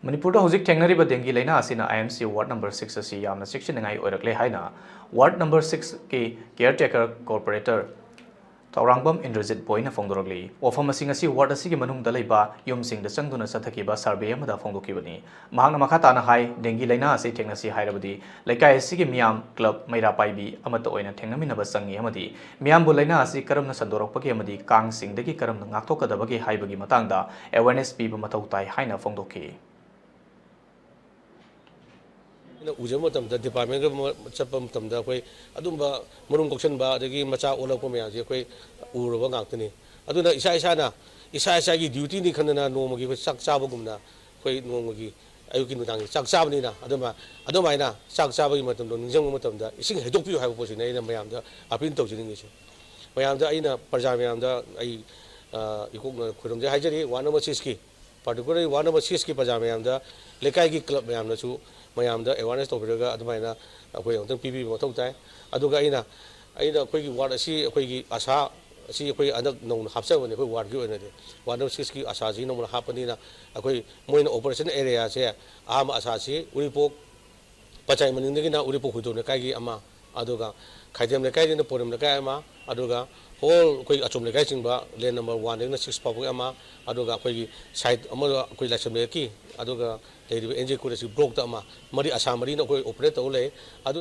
Manipur houjik thengnariba dengue laina asina IMC ward number 6 asi yamna section ngai oirakle haina ward number 6 ke caretaker corporator Tourangbam Indrajit boina fongdorogli ofam asing asi ward asigi manungda leiba yumsing da changduna sathakiba survey amada fongdokibani mahangna makhatana hai dengue laina asi thengnasi hairabadi laikai asigi miyam club maira paibi amata oina thengnaminaba sangi amadi miyam bu laina asi karamna sandorakpagi amadi kang singdagi karamna ngaktokadabagi haibagi matangda awareness piba mathautai haina fongdoki Ujama tamda department chapam tamda koi adumba marum kokchanba adagi macha olakpa mayamse koi uraba ngaktani aduna isa gi duty ni khanana nomagi sak chabagumna koi nomagi ayuki nudang sak chabani na adumaina sak chabagi matamdo ningjang matamda ising hedokpiu haiba posina ina mayamda apin tawjini ngisu mayamda aina parja mayamda ai ikok khurumje haijari one number 6 ki particularly one number 6 ki parja mayamda lekai gi club mayamna su mayamda awareness tawbiraga adumaina akoi ontang pibi mathautai aduga aina akoi gi ward asi akoi gi asa asi akoi anak nong hapsabane akoi ward gi onade ward number 6 ki asa ji nong hapani na akoi moina operation area se ahama asa si uripok pachai maningdagi na uripok hudone kai gi ama aduga khaidem le kai na porim le kai ama aduga whole koi achom le kai chingba lane number 1 na 6 pabu ama aduga koi gi side ama koi lacham le ki aduga NG kurasi block ta ama mari asa mari na koi operate ole adu